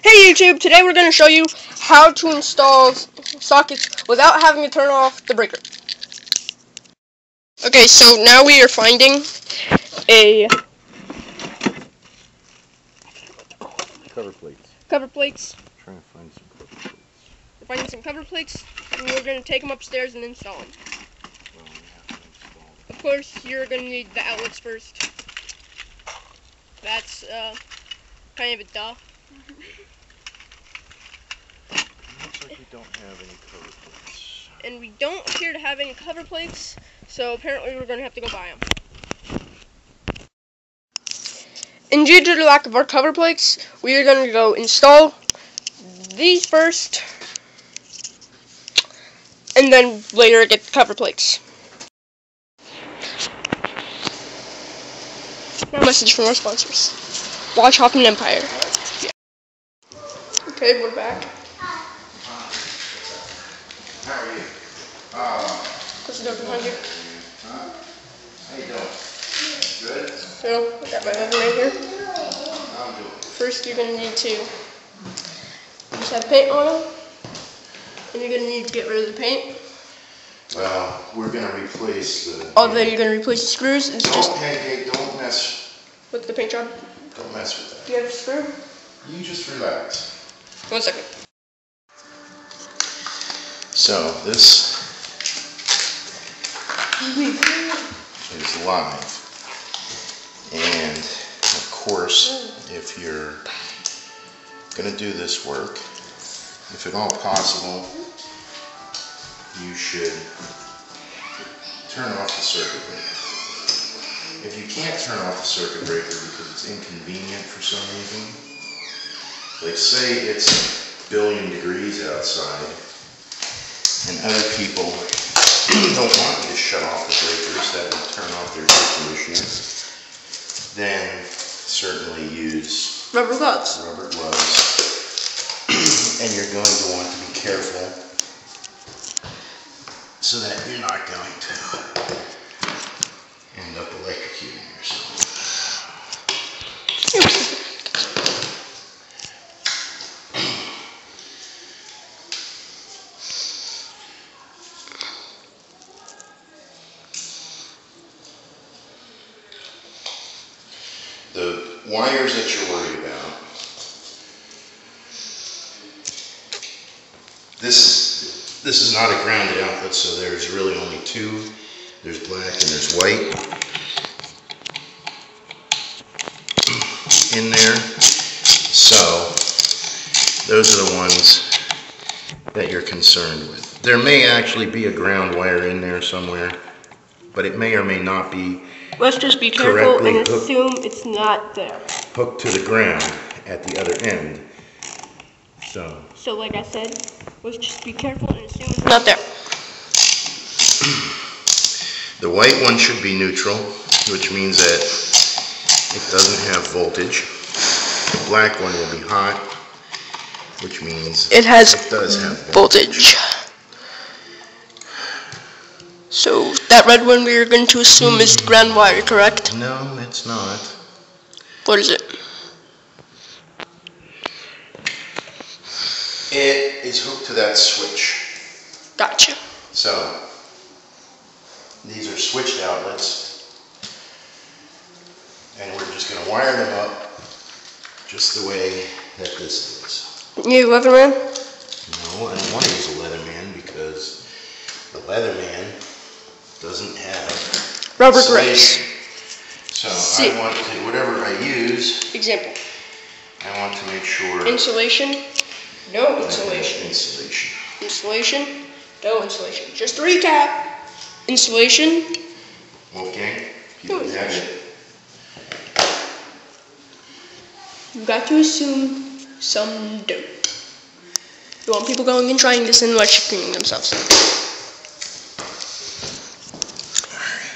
Hey YouTube, today we're going to show you how to install sockets without having to turn off the breaker. Okay, so now we are finding a cover plates. Trying to find some cover plates. We're finding some cover plates, and we're going to take them upstairs and install them. Well, we have to install them. Of course, you're going to need the outlets first. That's kind of a duh. Looks like we don't have any cover plates. And we don't appear to have any cover plates, so apparently we're going to have to go buy them. And due to the lack of our cover plates, we are going to go install these first, and then later get the cover plates. Now a message from our sponsors. Watch Hoffmann Empire. Yeah. Okay, we're back. How are you? What's the door behind you? Huh? How you doing? Good? So, I got my oven right here. I'm doing. First, you're going to need to just have paint on them. And you're going to need to get rid of the paint. Well, we're going to replace the... Oh, then you're going to replace the screws. It's Don't mess... with the paint job. Don't mess with that. Do you have a screw? You just relax. 1 second. So, this is live. And, of course, if you're going to do this work, if at all possible, you should turn off the circuit breaker. If you can't turn off the circuit breaker because it's inconvenient for some reason, like say it's a billion degrees outside, and other people don't want you to shut off the breakers that will turn off their air conditioner, then certainly use Rubber gloves. And you're going to want to be careful so that you're not going to end up electrocuting yourself. The wires that you're worried about, this is not a grounded outlet, so there's really only two. There's black and there's white in there. So those are the ones that you're concerned with. There may actually be a ground wire in there somewhere, but it may or may not be. Let's just be careful and assume it's not there. Hooked to the ground at the other end. So like I said, let's just be careful and assume it's not there. The white one should be neutral, which means that it doesn't have voltage. The black one will be hot, which means it does have voltage. So that red one we are going to assume is the ground wire, correct? No, it's not. What is it? It is hooked to that switch. Gotcha. So these are switched outlets, and we're just going to wire them up just the way that this is. You Leatherman? No, I don't want to use a Leatherman because the Leatherman doesn't have rubber grips. So I want to, whatever I use, example, I want to make sure. Insulation, no insulation. Insulation. Insulation, no insulation. Just to recap, insulation, okay, no insulation. You've got to assume some dope. You want people going and trying this and electrocuting themselves.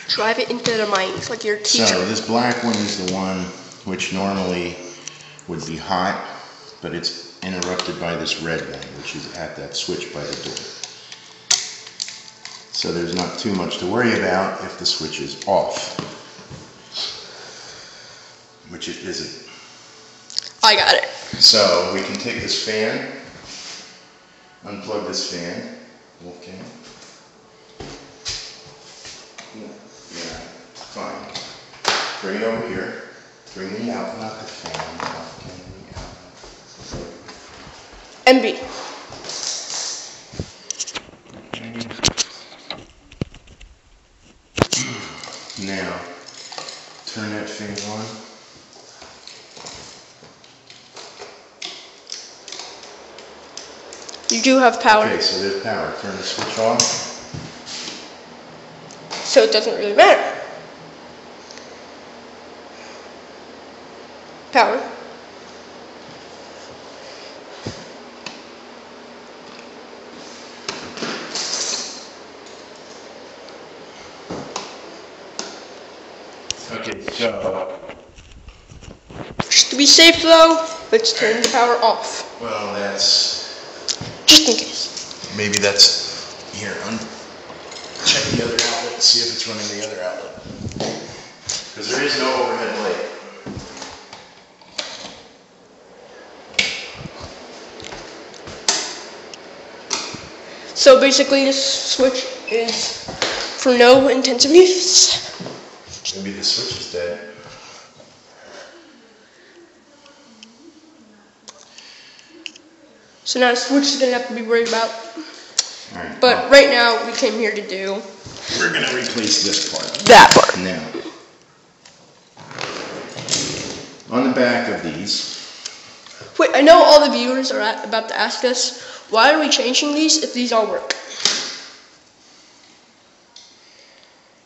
Drive it into their minds like your teacher. So this black one is the one which normally would be hot, but it's interrupted by this red one, which is at that switch by the door. So there's not too much to worry about if the switch is off, which it isn't. I got it. So we can take this fan, unplug this fan. Okay. Yeah, fine. Bring it over here. Bring the out, not the fan. MB. Now, turn that fan on. You do have power. Okay, so there's power. Turn the switch off. So it doesn't really matter. Power. Okay, so... Just to be safe though, let's turn the power off. Well, that's... Just in case. Maybe that's... Here, check the other outlet and see if it's running the other outlet. Because there is no overhead light. So basically this switch is for no intensive use. Maybe the switch is dead. So now the switch is going to have to be worried about. Alright. But right now we came here to do... We're going to replace this part. That part. Now, on the back of these... Wait, I know all the viewers are about to ask us, why are we changing these if these all work?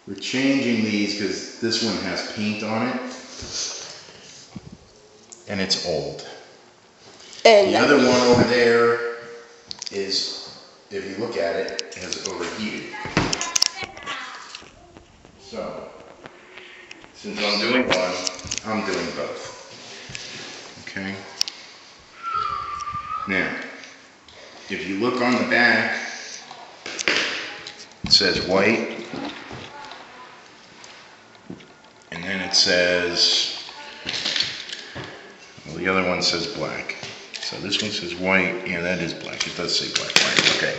We're changing these because this one has paint on it. And it's old. And the other one over there is, if you look at it, has overheated. So, since I'm doing one, I'm doing both. Okay? Now, if you look on the back, it says white, and then it says, well, the other one says black. So this one says white. Yeah, that is black. It does say black, white. Okay.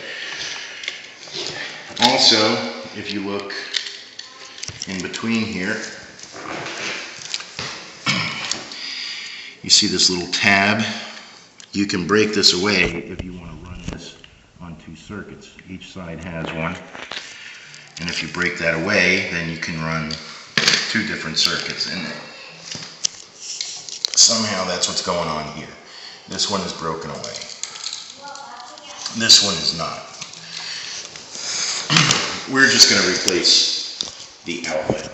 Also, if you look in between here, you see this little tab. You can break this away if you want to run this on two circuits. Each side has one. And if you break that away, then you can run two different circuits in it. Somehow that's what's going on here. This one is broken away. This one is not. We're just going to replace the outlet.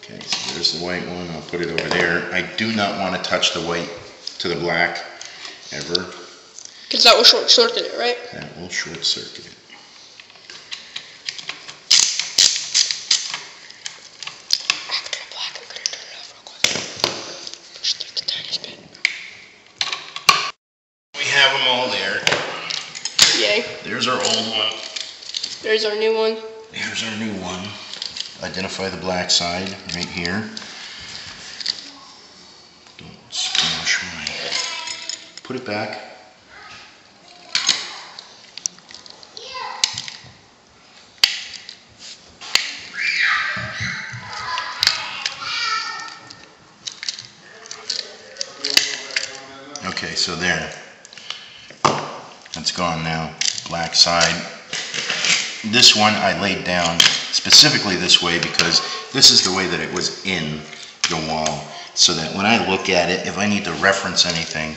Okay, so there's the white one. I'll put it over there. I do not want to touch the white to the black ever. Because that will short circuit it, right? That will short circuit it. After the black, I'm going to turn it off real quick. Just like the tiniest bit. We have them all there. Yay. There's our old one. There's our new one. Here's our new one. Identify the black side right here. Don't smash my... Put it back. Okay, so there. That's gone now. Black side. This one I laid down specifically this way because this is the way that it was in the wall, so that when I look at it, if I need to reference anything,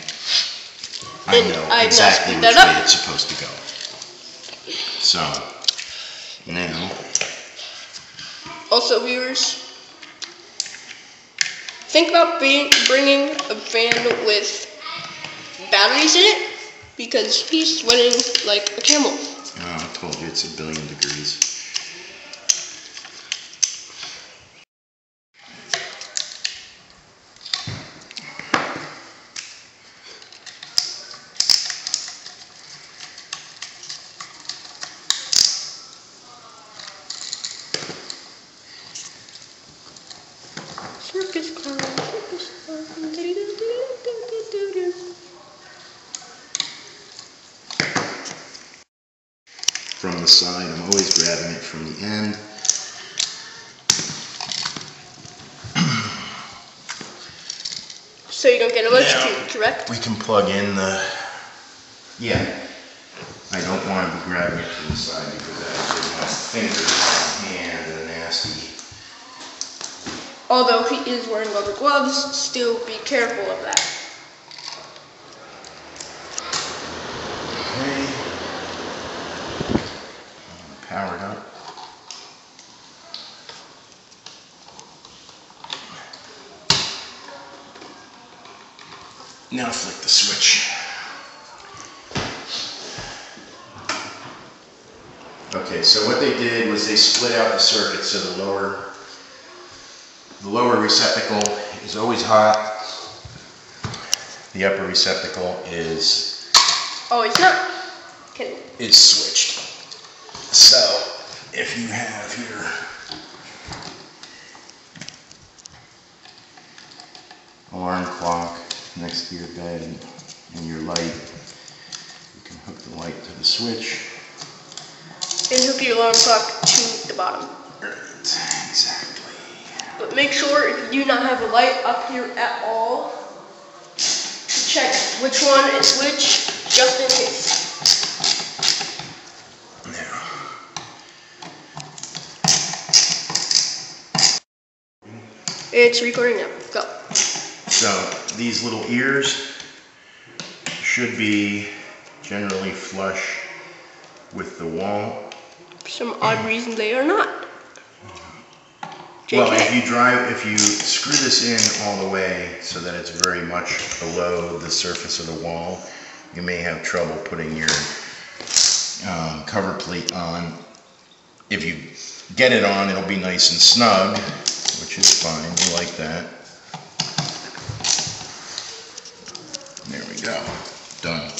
I know exactly which way it's supposed to go. So, now... Also, viewers, think about bringing a fan with batteries in it, because he's sweating like a camel. Oh, I told you it's 1,000,000,000 degrees. from the side. I'm always grabbing it from the end. So you don't get electrocuted, correct? We can plug in the, I don't want to be grabbing it from the side because that would give my fingers and my hand a nasty. Although he is wearing rubber gloves, still be careful of that. Okay. Powered up. Now flick the switch. Okay, so what they did was they split out the circuit so the lower receptacle is always hot. The upper receptacle is it's not. Okay. Is switched. So if you have your alarm clock next to your bed and your light, you can hook the light to the switch. And hook your alarm clock to the bottom. Right, exactly. But make sure if you do not have a light up here at all, check which one is which, just in case. Now, it's recording now. Go. so these little ears should be generally flush with the wall. For some odd reason they are not. Well, if you screw this in all the way so that it's very much below the surface of the wall, you may have trouble putting your cover plate on. If you get it on, it'll be nice and snug, which is fine. We like that. There we go. Done.